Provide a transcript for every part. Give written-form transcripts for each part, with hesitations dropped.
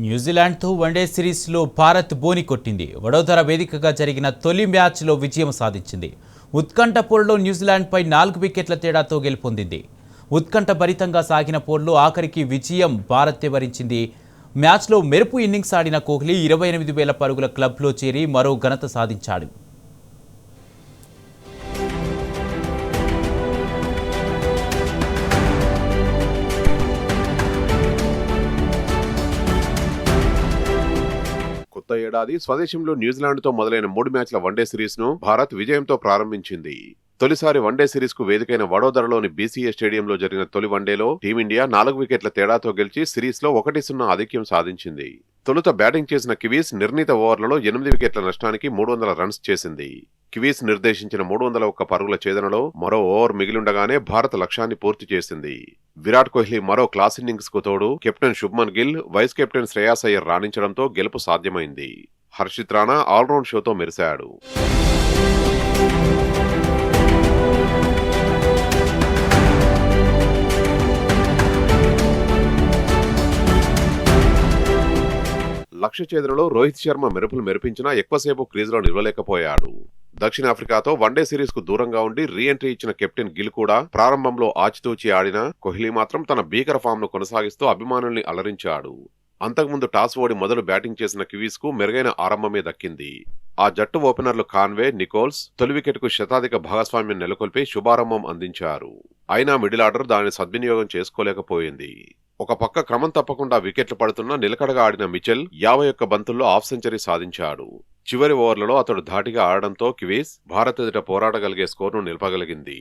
న్యూజిలాండ్తో వన్డే సిరీస్లో భారత్ బోని కొట్టింది. వడోదర వేదికగా జరిగిన తొలి మ్యాచ్లో విజయం సాధించింది. ఉత్కంఠ పోరులో న్యూజిలాండ్పై 4 వికెట్ల తేడాతో గెలుపొందింది. ఉత్కంఠభరితంగా సాగిన పోరులో ఆఖరికి విజయం భారత్ వరించింది. మ్యాచ్లో మెరుపు ఇన్నింగ్స్ ఆడిన కోహ్లీ 28,000 పరుగుల క్లబ్లో చేరి మరో ఘనత సాధించాడు. కొత్త ఏడాది స్వదేశంలో న్యూజిలాండ్తో మొదలైన 3 మ్యాచ్ల వన్డే సిరీస్ను భారత్ విజయంతో ప్రారంభించింది. తొలిసారి వన్డే సిరీస్ కు వేదికైన వడోదరలోని బీసీఏ స్టేడియంలో జరిగిన తొలి వన్డేలో టీమిండియా 4 వికెట్ల తేడాతో గెలిచి సిరీస్లో 1-0 ఆధిక్యం సాధించింది. తొలుత బ్యాటింగ్ చేసిన కివీస్ నిర్ణీత ఓవర్లలో 8 వికెట్ల నష్టానికి 300 రన్స్ చేసింది. కివీస్ నిర్దేశించిన 301 పరుగుల ఛేదనలో మరో ఓవర్ మిగిలుండగానే భారత లక్ష్యాన్ని పూర్తి చేసింది. విరాట్ కోహ్లీ మరో క్లాస్ ఇన్నింగ్స్ కు తోడు captain Shubman Gill, vice captain Shreyas Iyer రాణించడంతో గెలుపు సాధ్యమైంది. హర్షిత్ రాణా ఆల్రౌండ్ షోతో మెరిశాడు. లక్ష్య ఛేదనలో రోహిత్ శర్మ మెరుపులు మెరిపించినా ఎక్కువసేపు క్రీజులో నిలవలేకపోయాడు. దక్షిణాఫ్రికాతో వన్డే సిరీస్ కు దూరంగా ఉండి రీ ఎంట్రీ ఇచ్చిన కెప్టెన్ గిల్ కూడా ప్రారంభంలో ఆచితూచి ఆడినా కోహ్లీ మాత్రం తన భీకర ఫామ్ ను కొనసాగిస్తూ అభిమానుల్ని అలరించాడు. అంతకుముందు టాస్ ఓడి మొదలు బ్యాటింగ్ చేసిన కివీస్ కు మెరుగైన ఆరంభమే దక్కింది. ఆ జట్టు ఓపెనర్లు కాన్వే, నికోల్స్ తొలి వికెట్ కు శతాధిక భాగస్వామ్యం నెలకొల్పి శుభారంభం అందించారు. అయినా మిడిల్ ఆర్డర్ దానిని సద్వినియోగం చేసుకోలేకపోయింది. ఒక పక్క క్రమం తప్పకుండా వికెట్లు పడుతున్నా నిలకడగా ఆడిన మిచెల్ 51 బంతుల్లో హాఫ్ సెంచరీ సాధించాడు. చివరి ఓవర్లలో అతడు ధాటిగా ఆడడంతో కివీస్ భారత్ ఎదుట పోరాడగలిగే స్కోర్ను నిలపగలిగింది.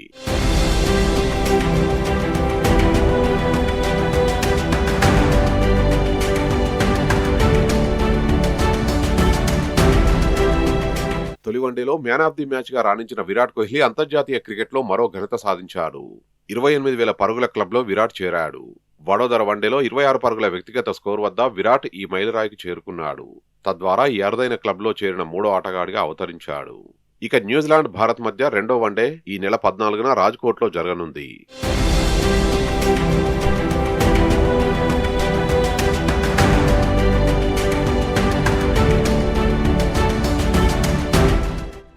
తొలి వన్డేలో మ్యాన్ ఆఫ్ ది మ్యాచ్ గా రాణించిన విరాట్ కోహ్లీ అంతర్జాతీయ క్రికెట్లో మరో ఘనత సాధించాడు. 28,000 పరుగుల క్లబ్లో విరాట్ చేరాడు. వడోదర వన్డేలో 26 పరుగుల వ్యక్తిగత స్కోర్ వద్ద విరాట్ ఈ మైలురాయికి చేరుకున్నాడు. తద్వారా ఈ అరుదైన క్లబ్లో చేరిన 3వ ఆటగాడిగా అవతరించాడు. ఇక న్యూజిలాండ్ భారత్ మధ్య రెండో వన్డే ఈ నెల 14న రాజ్కోట్లో జరగనుంది.